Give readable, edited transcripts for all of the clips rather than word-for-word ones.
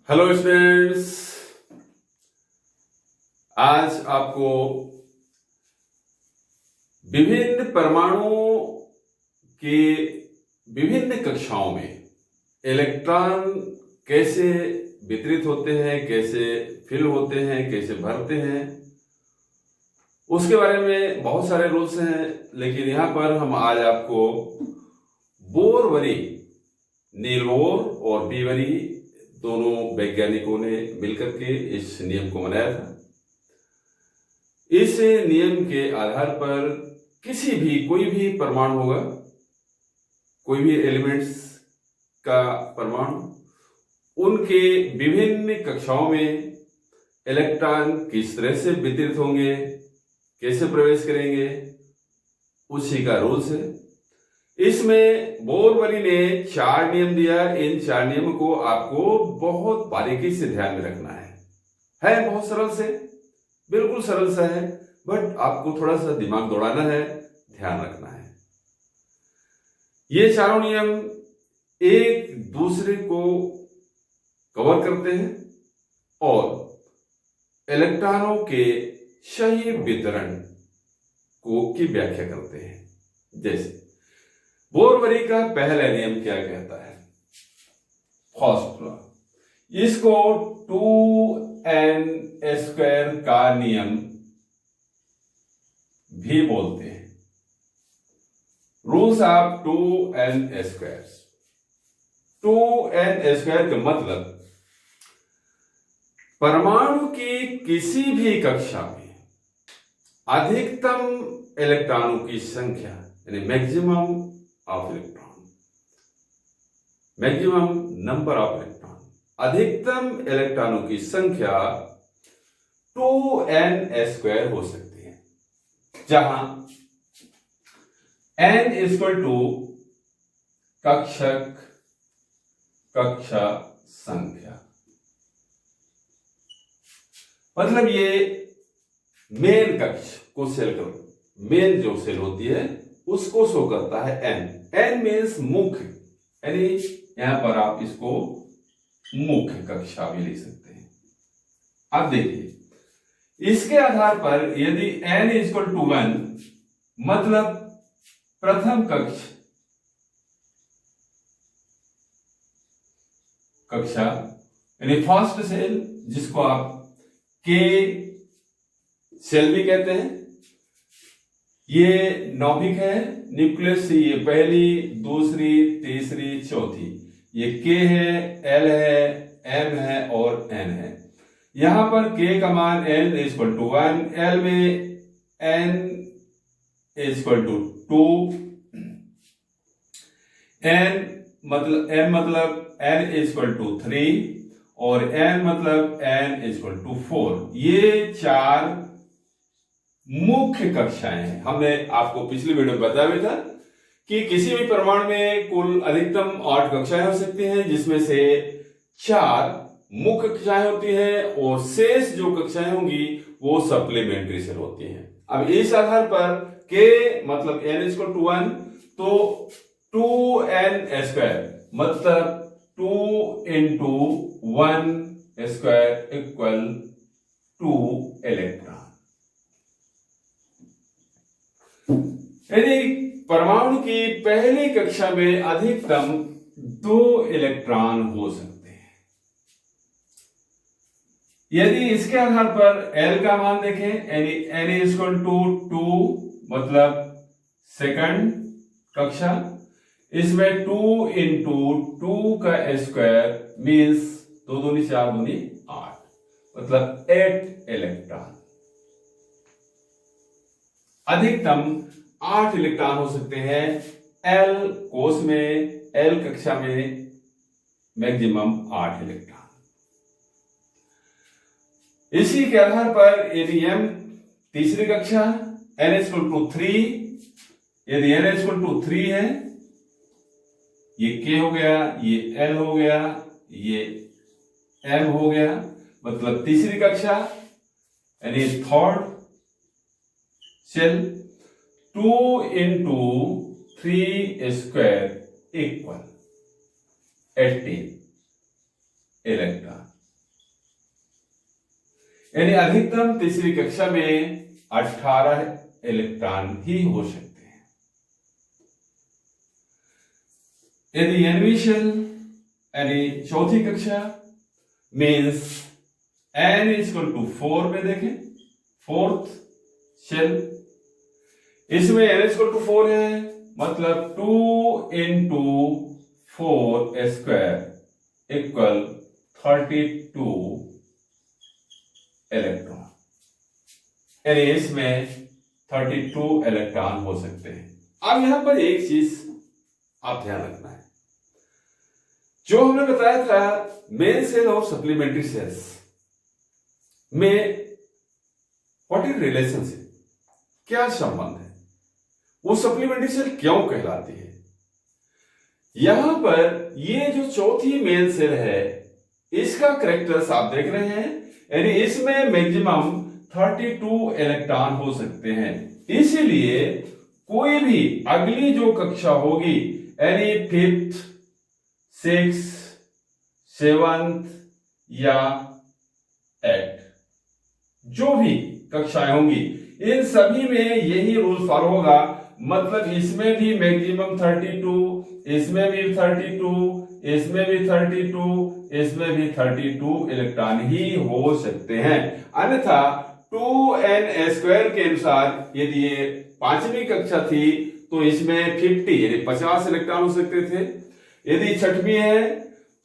Hello students, आज आपको विभिन्न परमाणुओं के विभिन्न कक्षाओं में इलेक्ट्रॉन कैसे वितरित होते हैं, कैसे फिल होते हैं, कैसे भरते हैं, उसके बारे में बहुत सारे रूल्स हैं। लेकिन यहां पर हम आज आपको बोरवरी, नील बोर और बीवरी दोनों वैज्ञानिकों ने मिलकर के इस नियम को बनाया था। इस नियम के आधार पर कोई भी परमाणु होगा, कोई भी एलिमेंट्स का परमाणु, उनके विभिन्न कक्षाओं में इलेक्ट्रॉन किस तरह से वितरित होंगे, कैसे प्रवेश करेंगे, उसी का रूल्स है। इसमें बोरवरी ने 4 नियम दिया। इन 4 नियम को आपको बहुत बारीकी से ध्यान में रखना है बहुत सरल से, बिल्कुल सरल सा है, बट आपको थोड़ा सा दिमाग दौड़ाना है, ध्यान रखना है। ये चारों नियम एक दूसरे को कवर करते हैं और इलेक्ट्रॉनों के सही वितरण की व्याख्या करते हैं। जैसे बोरवरी का पहला नियम क्या कहता है? फर्स्ट लॉ, इसको 2n² का नियम भी बोलते हैं। Rules of 2n²। 2n² का मतलब परमाणु की किसी भी कक्षा में अधिकतम इलेक्ट्रॉनों की संख्या, यानी मैक्सिमम नंबर ऑफ इलेक्ट्रॉन, अधिकतम इलेक्ट्रॉनों की संख्या 2n² हो सकती है, जहां n इक्वल टू कक्षक कक्षा संख्या। मतलब ये मेन कक्ष को सेल करो, मेन जो सेल होती है उसको शो करता है n मीन्स मुख्य, यानी यहां पर आप इसको मुख्य कक्षा भी लिख सकते हैं। अब देखिए, इसके आधार पर यदि n इक्वल टू 1 मतलब प्रथम कक्षा यानी फर्स्ट सेल, जिसको आप K सेल भी कहते हैं, ये नौभिक है, न्यूक्लियस से ये पहली, दूसरी, तीसरी, चौथी, ये K है, L है, M है और N है। यहां पर K का मान N इक्वल टू 1, L में N इक्वल टू 2, M मतलब N इक्वल टू 3 और N मतलब N इक्वल टू 4। ये 4 मुख्य कक्षाएं हैं। हमने आपको पिछली वीडियो में बताया था कि किसी भी परमाणु में कुल अधिकतम 8 कक्षाएं हो सकती हैं, जिसमें से 4 मुख्य कक्षाएं होती हैं और शेष जो कक्षाएं होंगी वो सप्लीमेंट्री सेल होती हैं। अब इस आधार पर K मतलब N इक्वल टू 1, तो 2n² मतलब 2 into 1² इक्वल 2 इलेक्ट्रॉन। यानी परमाणु की पहली कक्षा में अधिकतम 2 इलेक्ट्रॉन हो सकते हैं। यदि इसके आधार पर L का मान देखें, यानी N इक्वल टू 2 मतलब सेकंड कक्षा, इसमें 2 into 2 का स्क्वायर मीन्स 2 दूनी 4 दूनी 8, मतलब 8 इलेक्ट्रॉन। अधिकतम 8 इलेक्ट्रॉन हो सकते हैं L कोष में, L कक्षा में मैक्सिमम 8 इलेक्ट्रॉन। इसी के आधार पर यदि M तीसरी कक्षा, N इक्वल टू 3, यदि N इक्वल टू 3 है, ये K हो गया, ये L हो गया, ये M हो गया, मतलब तीसरी कक्षा यानी third shell, 2 into 3² equal 18 electron. यानी अधिकतम तीसरी कक्षा में 18 इलेक्ट्रॉन ही हो सकते हैं। यदि nवीं शेल यानी चौथी कक्षा मीन्स n इक्वल टू 4 में देखें, फोर्थ शेल, इसमें n इक्वल टू 4 है, मतलब 2 इंटू 4 स्क्वायर इक्वल 32 इलेक्ट्रॉन, यानी इसमें 32 इलेक्ट्रॉन हो सकते हैं। अब यहां पर एक चीज आप ध्यान रखना है, जो हमने बताया था मेन सेल और सप्लीमेंट्री सेल्स में व्हाट इज रिलेशनशिप, क्या संबंध है, वो सप्लीमेंट्री सेल क्यों कहलाती है। यहां पर ये जो चौथी मेन सेल है इसका कैरेक्टर्स आप देख रहे हैं, यानी इसमें मैक्सिमम 32 इलेक्ट्रॉन हो सकते हैं। इसीलिए कोई भी अगली जो कक्षा होगी यानी 5th, 6th, 7th या 8th, जो भी कक्षाएं होंगी इन सभी में यही रूल फॉलो होगा, मतलब इसमें भी मैक्सिमम 32, इसमें भी 32, इसमें भी 32, इसमें भी 32 इलेक्ट्रॉन ही हो सकते हैं। अन्यथा 2n स्क्वायर के अनुसार यदि ये 5वीं कक्षा थी तो इसमें 50 यानी 50 इलेक्ट्रॉन हो सकते थे, यदि 6वीं है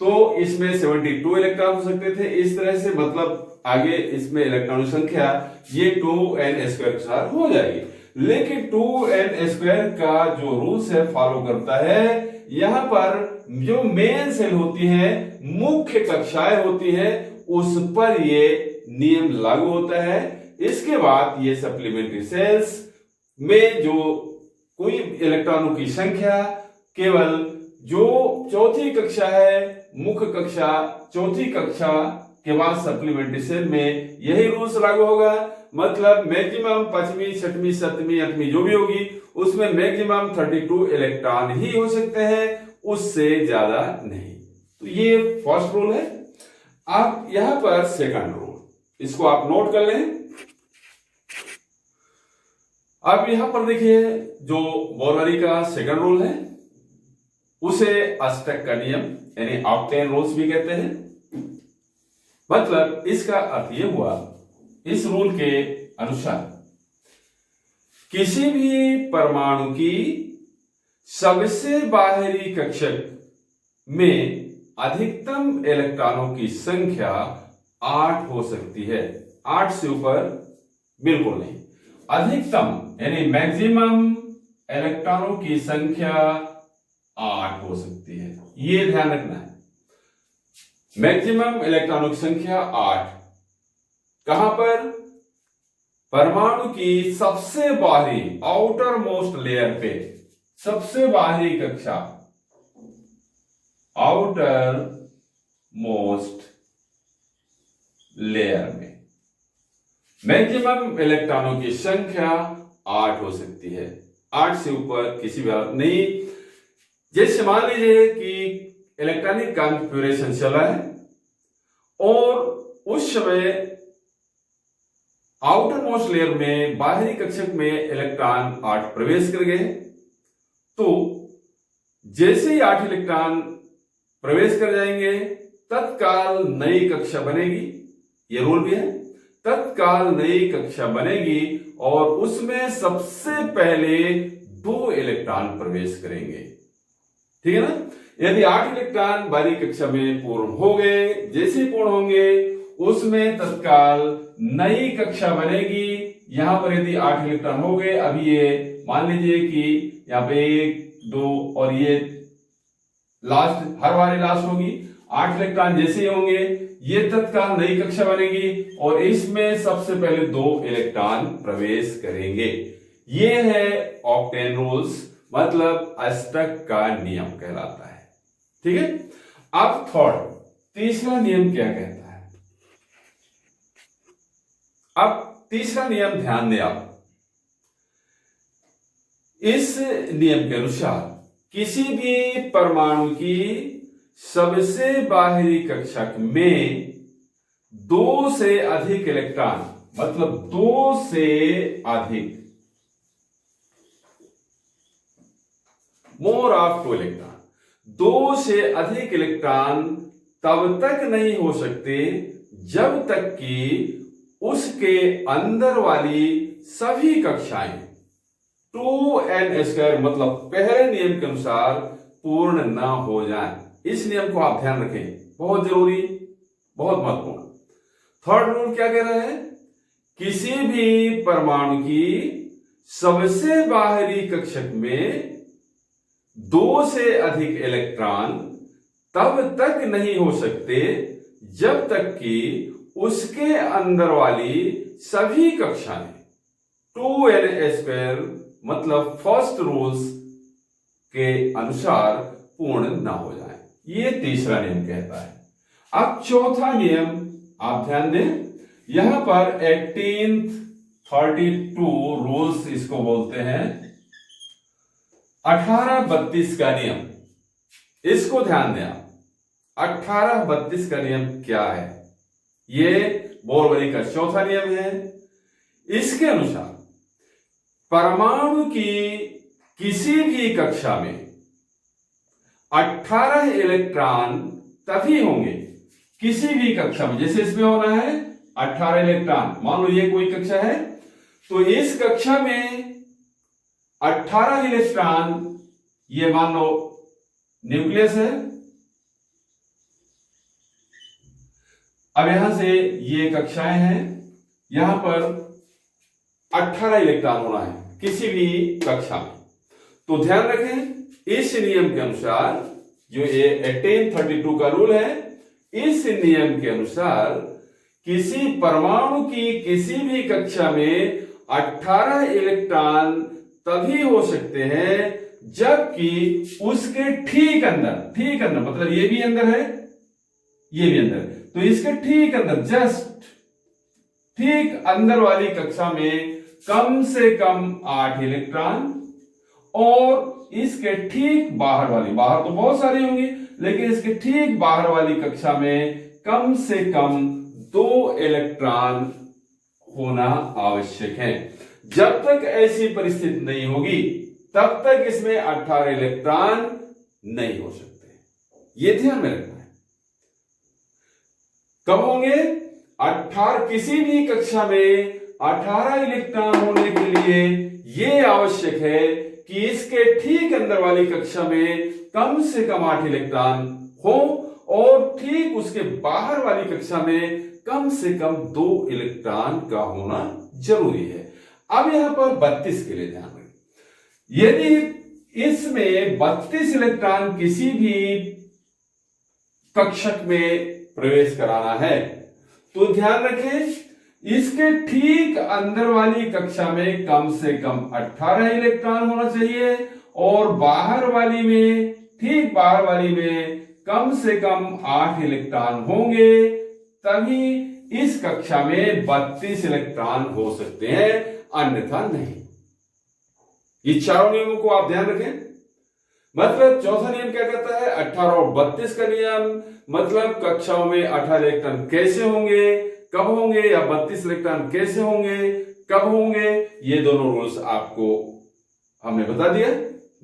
तो इसमें 72 इलेक्ट्रॉन हो सकते थे। इस तरह से मतलब आगे इसमें इलेक्ट्रॉनों की संख्या ये 2n स्क्वायर के साथ हो जाएगी। लेकिन 2n स्क्वायर का जो रूल्स है फॉलो करता है, यहां पर जो मेन सेल होती है, मुख्य कक्षाएं होती है, उस पर ये नियम लागू होता है। इसके बाद ये सप्लीमेंट्री सेल्स में जो कोई इलेक्ट्रॉनों की संख्या केवल जो चौथी कक्षा है, मुख्य कक्षा, चौथी कक्षा के बाद सप्लीमेंट्री सेल में यही रूल्स लागू होगा, मतलब मैक्सिमम 5वीं, 6वीं, 7वीं, 8वीं जो भी होगी उसमें मैक्सिमम 32 इलेक्ट्रॉन ही हो सकते हैं, उससे ज्यादा नहीं। तो ये फर्स्ट रूल है। अब यहां पर सेकंड रूल, इसको आप नोट कर लें। अब यहां पर देखिए जो बोररी का सेकंड रूल है उसे अष्टक का नियम यानी ऑक्टेन रूल्स भी कहते हैं। मतलब इसका अर्थ यह हुआ, इस रूल के अनुसार किसी भी परमाणु की सबसे बाहरी कक्षक में अधिकतम इलेक्ट्रॉनों की संख्या 8 हो सकती है। 8 से ऊपर बिल्कुल नहीं। अधिकतम यानी मैक्सिमम इलेक्ट्रॉनों की संख्या 8 हो सकती है, ये ध्यान रखना है। मैक्सिमम इलेक्ट्रॉनों की संख्या 8 कहां पर? परमाणु की सबसे बाहरी आउटर मोस्ट लेयर पे, सबसे बाहरी कक्षा आउटर मोस्ट लेयर में मैक्सिमम इलेक्ट्रॉनों की संख्या 8 हो सकती है। 8 से ऊपर किसी भी हालत नहीं। जैसे मान लीजिए कि इलेक्ट्रॉनिक कॉन्फ़िगरेशन चला है और उस समय आउटर मोस्ट लेयर में बाहरी कक्षक में इलेक्ट्रॉन 8 प्रवेश कर गए, तो जैसे ही 8 इलेक्ट्रॉन प्रवेश कर जाएंगे तत्काल नई कक्षा बनेगी। यह रूल भी है, तत्काल नई कक्षा बनेगी और उसमें सबसे पहले 2 इलेक्ट्रॉन प्रवेश करेंगे। ठीक है ना? यदि 8 इलेक्ट्रॉन बाहरी कक्षा में पूर्ण हो गए, जैसे पूर्ण होंगे उसमें तत्काल नई कक्षा बनेगी। यहां पर यदि 8 इलेक्ट्रॉन हो गए, अभी ये मान लीजिए कि यहां पे 1, 2 और ये लास्ट, हर बारी लास्ट होगी। 8 इलेक्ट्रॉन जैसे ही होंगे ये तत्काल नई कक्षा बनेगी और इसमें सबसे पहले 2 इलेक्ट्रॉन प्रवेश करेंगे। ये है ऑक्टेन रूल्स, मतलब अष्टक का नियम कहलाता है। ठीक है। अब थर्ड, तीसरा नियम क्या कहता है? अब तीसरा नियम ध्यान दें आप। इस नियम के अनुसार किसी भी परमाणु की सबसे बाहरी कक्षक में 2 से अधिक इलेक्ट्रॉन, मतलब 2 से अधिक, मोर ऑफ 2 इलेक्ट्रॉन, 2 से अधिक इलेक्ट्रॉन तब तक नहीं हो सकते जब तक कि उसके अंदर वाली सभी कक्षाएं 2n², मतलब पहले नियम के अनुसार पूर्ण ना हो जाए। इस नियम को आप ध्यान रखें, बहुत जरूरी, बहुत महत्वपूर्ण। थर्ड रूल क्या कह रहा है? किसी भी परमाणु की सबसे बाहरी कक्षक में 2 से अधिक इलेक्ट्रॉन तब तक नहीं हो सकते जब तक कि उसके अंदर वाली सभी कक्षाएं 2n², मतलब फर्स्ट रूल्स के अनुसार पूर्ण ना हो जाए। ये तीसरा नियम कहता है। अब चौथा नियम आप ध्यान दें, यहां पर 18th 32 रूल्स इसको बोलते हैं, 1832 का नियम। इसको ध्यान दें आप, 1832 का नियम क्या है? ये बोरवली का चौथा नियम है। इसके अनुसार परमाणु की किसी भी कक्षा में 18 इलेक्ट्रॉन तभी होंगे, किसी भी कक्षा में, जैसे इसमें होना है 18 इलेक्ट्रॉन। मान लो ये कोई कक्षा है, तो इस कक्षा में 18 इलेक्ट्रॉन, ये मान लो न्यूक्लियस है। अब यहां से ये कक्षाएं हैं, यहां पर 18 इलेक्ट्रॉन होना है किसी भी कक्षा में। तो ध्यान रखें, इस नियम के अनुसार, जो ये 1832 का रूल है, इस नियम के अनुसार किसी परमाणु की किसी भी कक्षा में 18 इलेक्ट्रॉन तभी हो सकते हैं जबकि उसके ठीक अंदर मतलब ये भी अंदर है, ये भी अंदर है, तो इसके ठीक अंदर, जस्ट ठीक अंदर वाली कक्षा में कम से कम 8 इलेक्ट्रॉन, और इसके ठीक बाहर वाली, बाहर तो बहुत सारी होंगी, लेकिन इसके ठीक बाहर वाली कक्षा में कम से कम 2 इलेक्ट्रॉन होना आवश्यक है। जब तक ऐसी परिस्थिति नहीं होगी तब तक इसमें 18 इलेक्ट्रॉन नहीं हो सकते। ये ध्यान में रखना है। कब होंगे? 18, किसी भी कक्षा में 18 इलेक्ट्रॉन होने के लिए यह आवश्यक है कि इसके ठीक अंदर वाली कक्षा में कम से कम 8 इलेक्ट्रॉन हो, और ठीक उसके बाहर वाली कक्षा में कम से कम 2 इलेक्ट्रॉन का होना जरूरी है। अब यहां पर 32 के लिए ध्यान रखें, यदि इसमें 32 इलेक्ट्रॉन किसी भी कक्षक में प्रवेश कराना है, तो ध्यान रखें, इसके ठीक अंदर वाली कक्षा में कम से कम 18 इलेक्ट्रॉन होना चाहिए, और बाहर वाली में, ठीक बाहर वाली में कम से कम 8 इलेक्ट्रॉन होंगे, तभी इस कक्षा में 32 इलेक्ट्रॉन हो सकते हैं, अन्यथा नहीं। ये चारों नियमों को आप ध्यान रखें। मतलब चौथा नियम क्या कहता है? 18 और 32 का नियम, मतलब कक्षाओं में 18 इलेक्ट्रॉन कैसे होंगे, कब होंगे, या 32 इलेक्ट्रॉन कैसे होंगे, कब होंगे, ये दोनों रूल्स आपको हमने बता दिया,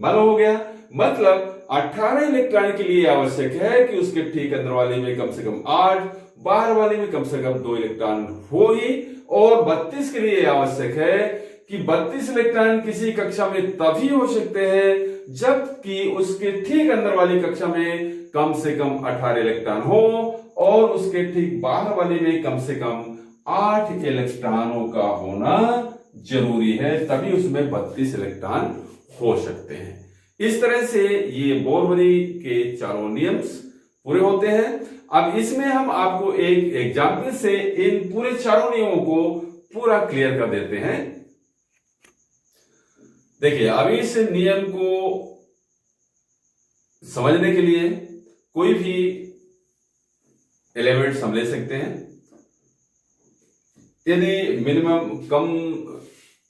मालूम हो गया। मतलब 18 इलेक्ट्रॉन के लिए आवश्यक है कि उसके ठीक अंदर वाले में कम से कम 8, बाहर वाले में कम से कम 2 इलेक्ट्रॉन हो ही, और 32 के लिए आवश्यक है कि 32 इलेक्ट्रॉन किसी कक्षा में तभी हो सकते हैं जबकि उसके ठीक अंदर वाली कक्षा में कम से कम 18 इलेक्ट्रॉन हो, और उसके ठीक बाहर वाले में कम से कम 8 इलेक्ट्रॉनों का होना जरूरी है, तभी उसमें 32 इलेक्ट्रॉन हो सकते हैं। इस तरह से ये बोरवली के चारों नियम्स पूरे होते हैं। अब इसमें हम आपको एक एग्जाम्पल से इन पूरे चारों नियमों को पूरा क्लियर कर देते हैं। देखिए, अब इस नियम को समझने के लिए कोई भी एलिमेंट्स हम ले सकते हैं। यदि मिनिमम कम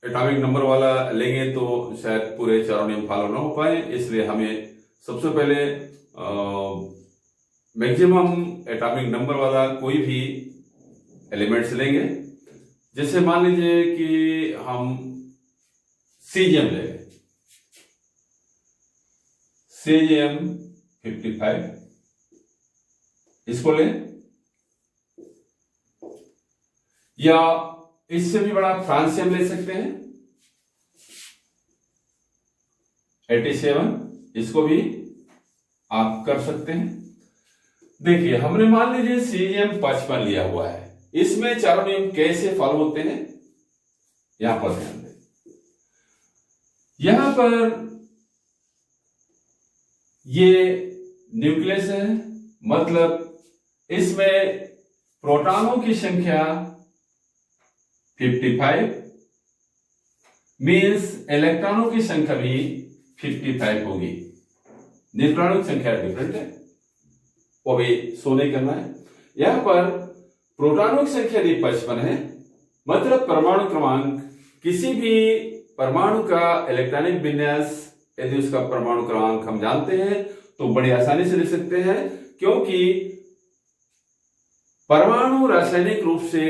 एटॉमिक नंबर वाला लेंगे तो शायद पूरे चारों नियम फॉलो ना हो पाए, इसलिए हमें सबसे पहले मैक्सिमम एटॉमिक नंबर वाला कोई भी एलिमेंट्स लेंगे। जैसे मान लीजिए कि हम सीजियम ले लें, सीजियम 55 इसको लें, या इससे भी बड़ा फ्रांसियम ले सकते हैं 87, इसको भी आप कर सकते हैं। देखिए हमने मान लीजिए सीजियम 55 लिया हुआ है, इसमें चारों नियम कैसे फॉलो होते हैं यहां पर ध्यान दें। यहां पर ये न्यूक्लियस है, मतलब इसमें प्रोटॉनों की संख्या 55 मींस इलेक्ट्रॉनों की संख्या भी 55 होगी। न्यूट्रॉनों की संख्या डिफरेंट है, वो भी शो नहीं करना है। यहां पर प्रोटॉनों की संख्या यदि 55 है, मतलब परमाणु क्रमांक, किसी भी परमाणु का इलेक्ट्रॉनिक विन्यास यदि उसका परमाणु क्रमांक हम जानते हैं तो बड़ी आसानी से लिख सकते हैं, क्योंकि परमाणु रासायनिक रूप से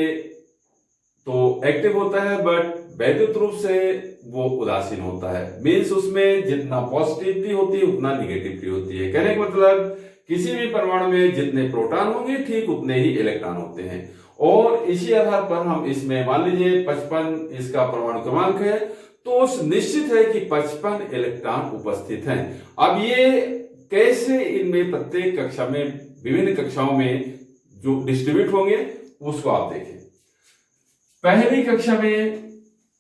तो एक्टिव होता है बट वैद्युत रूप से वो उदासीन होता है। मीन्स उसमें जितना पॉजिटिविटी होती है उतना निगेटिविटी होती है। कहने का मतलब किसी भी परमाणु में जितने प्रोटॉन होंगे ठीक उतने ही इलेक्ट्रॉन होते हैं, और इसी आधार पर हम इसमें मान लीजिए 55 इसका परमाणु क्रमांक है, तो निश्चित है कि 55 इलेक्ट्रॉन उपस्थित हैं। अब ये कैसे इनमें प्रत्येक कक्षा में, विभिन्न कक्षाओं में जो डिस्ट्रीब्यूट होंगे उसको आप देखें। पहली कक्षा में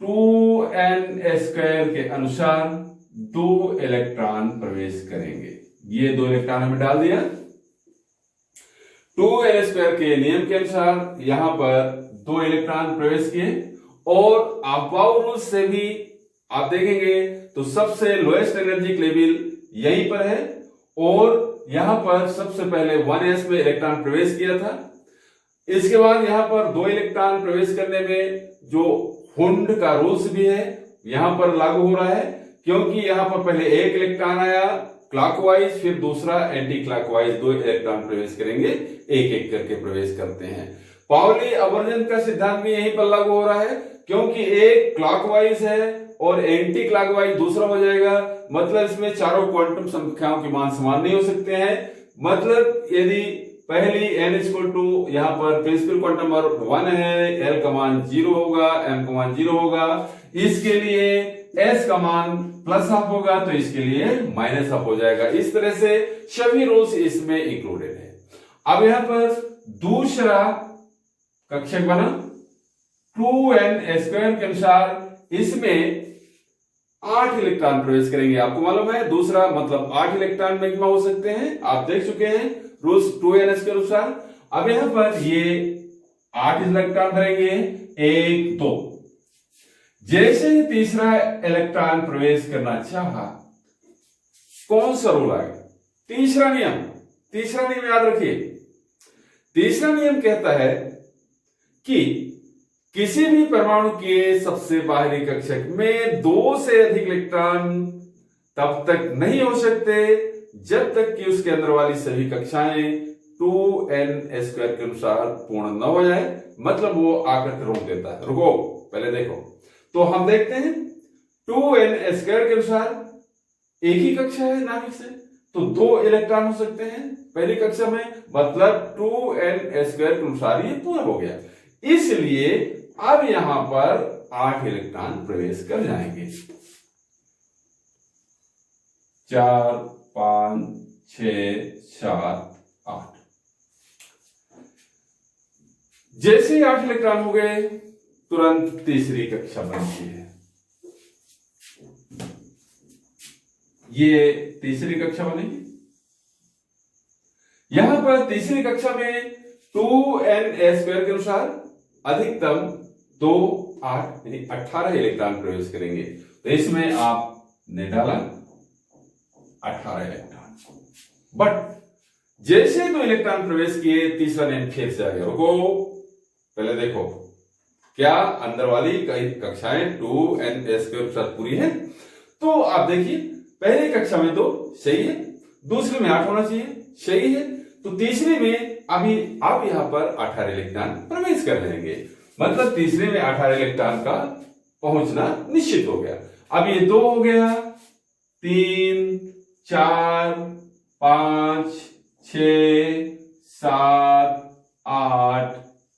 2n² के अनुसार 2 इलेक्ट्रॉन प्रवेश करेंगे। ये 2 इलेक्ट्रॉन हमें डाल दिया। 2n² के नियम के अनुसार यहां पर 2 इलेक्ट्रॉन प्रवेश किए, और अबाउ रूल से भी आप देखेंगे तो सबसे लोएस्ट एनर्जी लेवल यहीं पर है, और यहां पर सबसे पहले 1s में इलेक्ट्रॉन प्रवेश किया था। इसके बाद यहां पर 2 इलेक्ट्रॉन प्रवेश करने में जो हुंड का रूल्स भी है यहां पर लागू हो रहा है, क्योंकि यहां पर पहले 1 इलेक्ट्रॉन आया क्लॉकवाइज, फिर दूसरा एंटी क्लॉकवाइज 2 इलेक्ट्रॉन प्रवेश करेंगे, एक एक करके प्रवेश करते हैं। पाउली अवर्जन का सिद्धांत भी यहीं पर लागू हो रहा है, क्योंकि एक क्लॉकवाइज है और एंटी क्लॉकवाइज दूसरा हो जाएगा, मतलब इसमें चारों क्वांटम संख्याओं के मान समान नहीं हो सकते हैं। मतलब यदि पहली n यहां पर प्रिंसिपल क्वांटम नंबर 1 है, l का मान 0 होगा, m का मान 0 होगा, इसके लिए s का मान +½ होगा तो इसके लिए -½ हो जाएगा। इस तरह से सभी रूल्स इसमें इंक्लूडेड है। अब यहां पर दूसरा कक्षक बना 2n² के अनुसार इसमें 8 इलेक्ट्रॉन प्रवेश करेंगे। आपको मालूम है दूसरा मतलब 8 इलेक्ट्रॉन मैक्सिमम हो सकते हैं, आप देख चुके हैं रूल्स 2ns के अनुसार। अब यहां पर ये 8 इलेक्ट्रॉन भरेंगे, 1 2। जैसे ही तीसरा इलेक्ट्रॉन प्रवेश करना चाहा, कौन सा रूल आएगा? तीसरा नियम याद रखिए। तीसरा नियम कहता है कि किसी भी परमाणु के सबसे बाहरी कक्षक में 2 से अधिक इलेक्ट्रॉन तब तक नहीं हो सकते जब तक कि उसके अंदर वाली सभी कक्षाएं 2n² के अनुसार पूर्ण न हो जाए, मतलब वो आकर रोक देता है। रुको पहले देखो, तो हम देखते हैं 2n² के अनुसार एक ही कक्षा है नाभिक से, तो 2 इलेक्ट्रॉन हो सकते हैं पहली कक्षा में, मतलब 2n² के अनुसार ये पूर्ण हो गया। इसलिए अब यहां पर 8 इलेक्ट्रॉन प्रवेश कर जाएंगे। 4 5 6 7 8। जैसे ही 8 इलेक्ट्रॉन हो गए तुरंत तीसरी कक्षा बनती है। ये तीसरी कक्षा बनेगी। यहां पर तीसरी कक्षा में 2n² के अनुसार अधिकतम 2 8 यानी 18 इलेक्ट्रॉन प्रवेश करेंगे। तो इसमें आपने डाला 18 इलेक्ट्रॉन, बट जैसे 2 इलेक्ट्रॉन प्रवेश किए तीसरा नियम फिर से आ गया। रुको पहले देखो क्या अंदर वाली कई कक्षाएं 2n² के अनुसार पूरी है। तो आप देखिए पहली कक्षा में 2 सही है, दूसरी में 8 होना चाहिए, सही है। तो तीसरी में अभी अब यहाँ पर 18 इलेक्ट्रॉन प्रवेश कर लेंगे, मतलब तीसरे में 18 इलेक्ट्रॉन का पहुंचना निश्चित हो गया। अब ये 2 हो गया, 3, 4, 5, 6, 7, 8,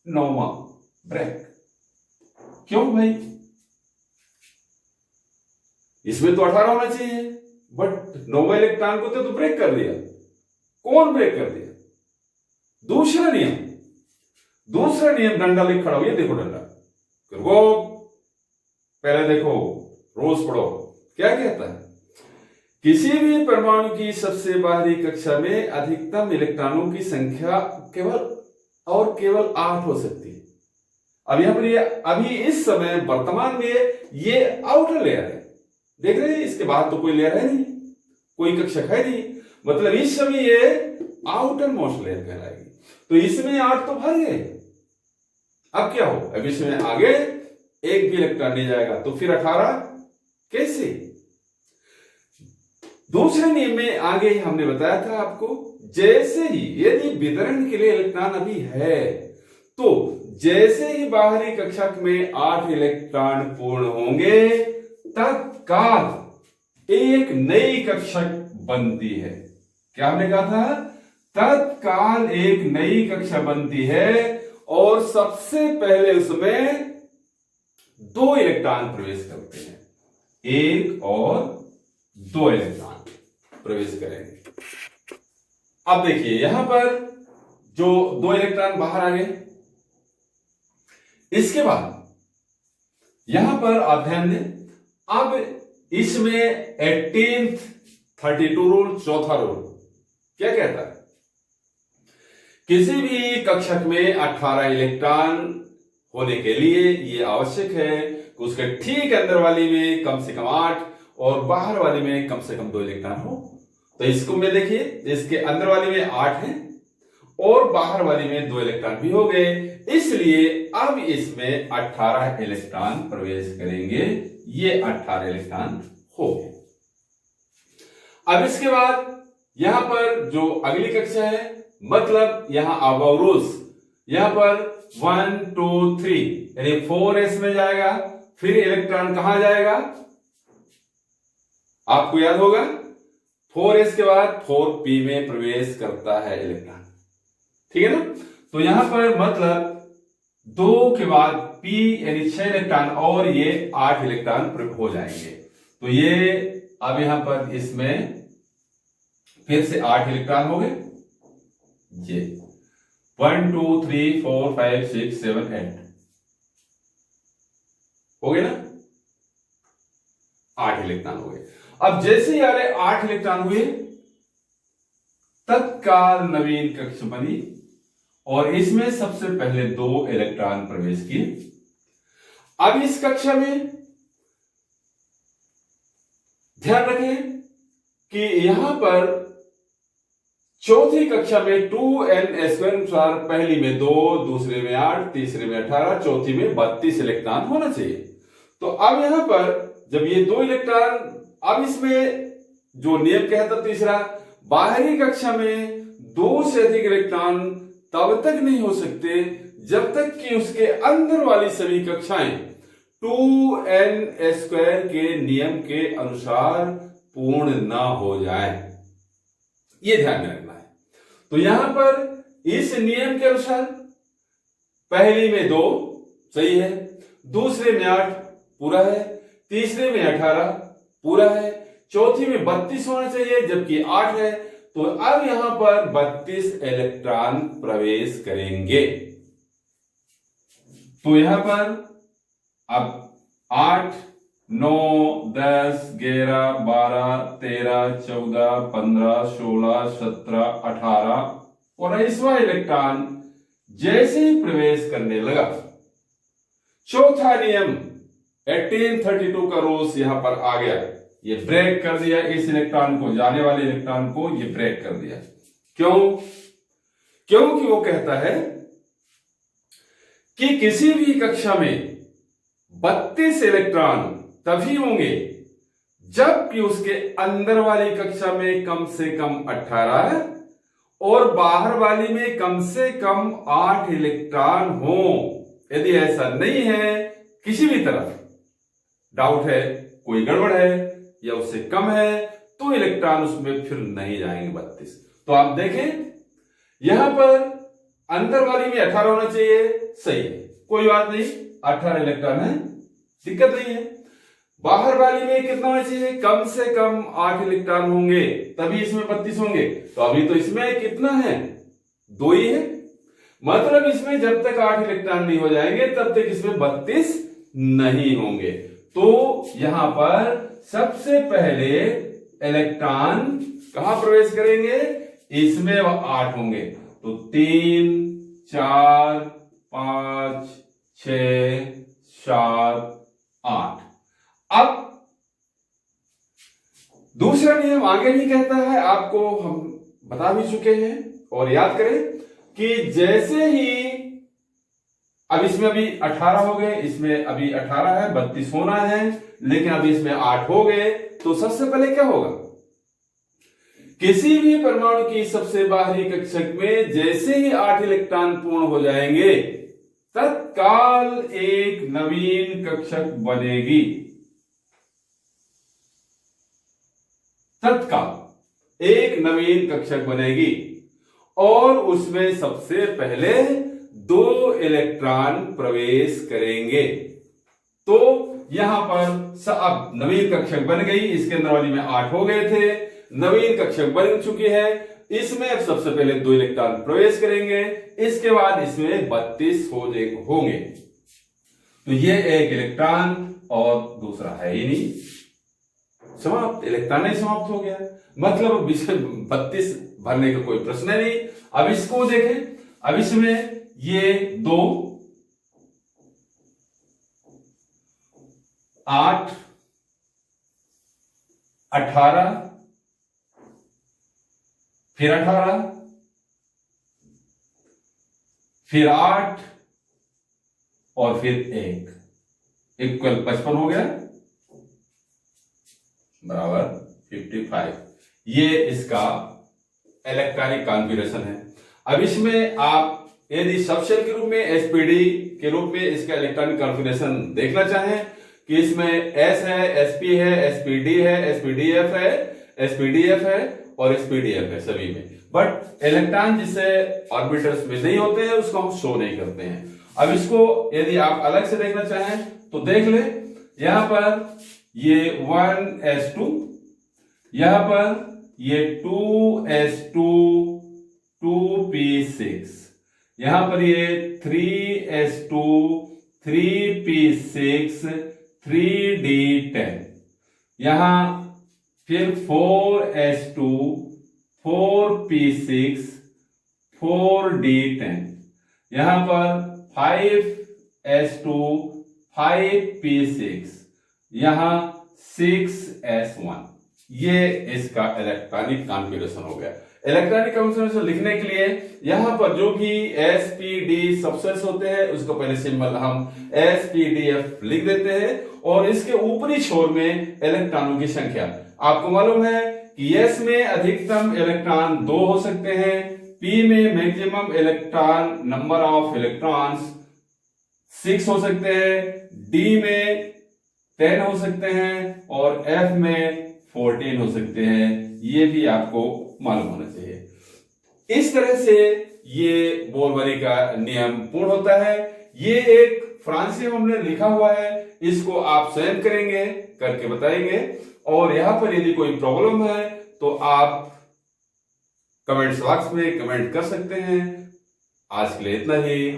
9वां ब्रेक। क्यों भाई, इसमें तो 18 होना चाहिए, बट 9वां इलेक्ट्रॉन को तो ब्रेक कर दिया। कौन ब्रेक कर दिया? दूसरा नियम डंडा लेके खड़ा हो, ये देखो डंडा, रुको पहले देखो, रोज पढ़ो, क्या कहता है? किसी भी परमाणु की सबसे बाहरी कक्षा में अधिकतम इलेक्ट्रॉनों की संख्या केवल 8 हो सकती है। अब यहां पर ये अभी इस समय वर्तमान में ये आउटर लेयर है, देख रहे हैं, इसके बाद तो कोई लेयर है नहीं, कोई कक्षा है नहीं, मतलब इस समय ये आउटर मोस्ट लेयर कहलाएगी। तो इसमें 8 तो भर गए, अब क्या हो, अब इसमें आगे एक भी इलेक्ट्रॉन नहीं जाएगा, तो फिर 18 कैसे? दूसरे नियम में आगे हमने बताया था आपको, जैसे ही यदि वितरण के लिए इलेक्ट्रॉन अभी है, तो जैसे ही बाहरी कक्षा में 8 इलेक्ट्रॉन पूर्ण होंगे, तत्काल एक नई कक्षा बनती है। क्या हमने कहा था? तत्काल एक नई कक्षा बनती है और सबसे पहले उसमें 2 इलेक्ट्रॉन प्रवेश करते हैं, 1 और 2 इलेक्ट्रॉन प्रवेश करेंगे। अब देखिए यहां पर जो 2 इलेक्ट्रॉन बाहर आ गए, इसके बाद यहां पर आप ध्यान दें, अब इसमें 18th 32 रूल, चौथा रूल क्या कहता है? किसी भी कक्षक में 18 इलेक्ट्रॉन होने के लिए यह आवश्यक है कि उसके ठीक अंदर वाली में कम से कम 8 और बाहर वाली में कम से कम 2 इलेक्ट्रॉन हो। तो इसको में देखिए, इसके अंदर वाली में 8 है और बाहर वाली में 2 इलेक्ट्रॉन भी हो गए, इसलिए अब इसमें 18 इलेक्ट्रॉन प्रवेश करेंगे, ये 18 इलेक्ट्रॉन हो गए। अब इसके बाद यहां पर जो अगली कक्षा है, मतलब यहां अवरोध, यहां पर 1 2 3 यानी 4s में जाएगा, फिर इलेक्ट्रॉन कहां जाएगा? आपको याद होगा 4s के बाद 4p में प्रवेश करता है इलेक्ट्रॉन, ठीक है ना? तो यहां पर मतलब 2 के बाद p यानी 6 इलेक्ट्रॉन और ये 8 इलेक्ट्रॉन हो जाएंगे। तो ये अब यहां पर इसमें फिर से 8 इलेक्ट्रॉन हो गए, ये 1 2 3 4 5 6 7 8 हो गए ना, 8 इलेक्ट्रॉन हो गए। अब जैसे ही 8 इलेक्ट्रॉन हुए, तत्काल नवीन कक्षा बनी और इसमें सबसे पहले 2 इलेक्ट्रॉन प्रवेश किए। अब इस कक्षा में ध्यान रखें कि यहां पर चौथी कक्षा में 2n² अनुसार पहली में 2, दूसरे में 8, तीसरे में 18, चौथी में 32 इलेक्ट्रॉन होना चाहिए। तो अब यहां पर जब ये 2 इलेक्ट्रॉन, अब इसमें जो नियम कहता तीसरा, बाहरी कक्षा में 2 से अधिक इलेक्ट्रॉन तब तक नहीं हो सकते जब तक कि उसके अंदर वाली सभी कक्षाएं 2n² के नियम के अनुसार पूर्ण ना हो जाए, ये ध्यान में रखना है। तो यहां पर इस नियम के अनुसार पहली में 2 सही है, दूसरे में 8 पूरा है, तीसरे में 18 पूरा है, चौथी में 32 होना चाहिए जबकि 8 है। तो अब यहां पर 32 इलेक्ट्रॉन प्रवेश करेंगे। तो यहां पर अब 8 9 10 11 12 13 14 15 16 17 18 और 22वां इलेक्ट्रॉन जैसे ही प्रवेश करने लगा, चौथा नियम 1832 का रूल्स यहां पर आ गया, ये ब्रेक कर दिया इस इलेक्ट्रॉन को, जाने वाले इलेक्ट्रॉन को ये ब्रेक कर दिया। क्यों? क्योंकि वो कहता है कि किसी भी कक्षा में 32 इलेक्ट्रॉन तभी होंगे जबकि उसके अंदर वाली कक्षा में कम से कम 18 और बाहर वाली में कम से कम 8 इलेक्ट्रॉन हो। यदि ऐसा नहीं है, किसी भी तरफ डाउट है, कोई गड़बड़ है या उससे कम है, तो इलेक्ट्रॉन उसमें फिर नहीं जाएंगे 32। तो आप देखें यहां पर अंदर वाली में 18 होना चाहिए, सही है, कोई बात नहीं, 18 इलेक्ट्रॉन है, दिक्कत नहीं है। बाहर वाली में कितना होना चाहिए, कम से कम 8 इलेक्ट्रॉन होंगे, तभी इसमें 32 होंगे। तो अभी तो इसमें कितना है, 2 ही है, मतलब इसमें जब तक 8 इलेक्ट्रॉन नहीं हो जाएंगे तब तक इसमें 32 नहीं होंगे। तो यहां पर सबसे पहले इलेक्ट्रॉन कहां प्रवेश करेंगे, इसमें 8 होंगे। तो 3 4 5 6 7 8। अब दूसरा नियम आगे भी कहता है, आपको हम बता भी चुके हैं, और याद करें कि जैसे ही अब इसमें अभी 18 हो गए, इसमें अभी 18 है, 32 होना है, लेकिन अभी इसमें 8 हो गए, तो सबसे पहले क्या होगा, किसी भी परमाणु की सबसे बाहरी कक्षक में जैसे ही 8 इलेक्ट्रॉन पूर्ण हो जाएंगे, तत्काल एक नवीन कक्षक बनेगी। तत्काल एक नवीन कक्षक बनेगी और उसमें सबसे पहले 2 इलेक्ट्रॉन प्रवेश करेंगे। तो यहां पर अब नवीन कक्षक बन गई, इसके अंदर वाली में 8 हो गए थे, नवीन कक्षक बन चुकी है, इसमें अब सबसे पहले 2 इलेक्ट्रॉन प्रवेश करेंगे, इसके बाद इसमें 32 होंगे। तो ये एक इलेक्ट्रॉन और दूसरा है ही नहीं, समाप्त, इलेक्ट्रॉन ही समाप्त हो गया, मतलब 32 भरने का कोई प्रश्न नहीं। अब इसको देखें, अब इसमें ये 2 8 18 फिर 18 फिर 8 और फिर 1 इक्वल 55 हो गया, बराबर 55। ये इसका इलेक्ट्रॉनिक कॉन्फ़िगरेशन है। अब इसमें आप यदि सबशेल के रूप में, एसपीडी के रूप में इसका इलेक्ट्रॉनिक कॉन्फ़िगरेशन देखना चाहें कि इसमें एस है, एसपी है, एसपीडी है, एसपीडीएफ है, एसपीडीएफ है और एसपीडीएफ है सभी में, बट इलेक्ट्रॉन जिससे ऑर्बिटल्स में नहीं होते हैं उसको हम शो नहीं करते हैं। अब इसको यदि आप अलग से देखना चाहें तो देख ले, यहां पर ये 1s2, यहां पर ये 2s2 2p6, यहां पर ये 3s2 3p6 3d10, यहां फिर 4s2 4p6 4d10, यहां पर 5s2 5p6, यहां 6s1। ये इसका इलेक्ट्रॉनिक कॉन्फ़िगरेशन हो गया। इलेक्ट्रॉनिक कॉन्फ़िगरेशन लिखने के लिए यहां पर जो भी एसपीडी सबसेट्स होते हैं उसको पहले सिंबल हम एसपीडीएफ लिख देते हैं, और इसके ऊपरी छोर में इलेक्ट्रॉनों की संख्या। आपको मालूम है कि एस में अधिकतम इलेक्ट्रॉन 2 हो सकते हैं, पी में maximum electron number of electrons 6 हो सकते हैं, डी में 10 हो सकते हैं और एफ में 14 हो सकते हैं। ये भी आपको मालूम होना चाहिए। इस तरह से ये बोलबारी का नियम पूर्ण होता है। ये एक फ्रांसी में हमने लिखा हुआ है, इसको आप स्वयं करेंगे, करके बताएंगे, और यहां पर यदि कोई प्रॉब्लम है तो आप कमेंट्स बॉक्स में कमेंट कर सकते हैं। आज के लिए इतना ही।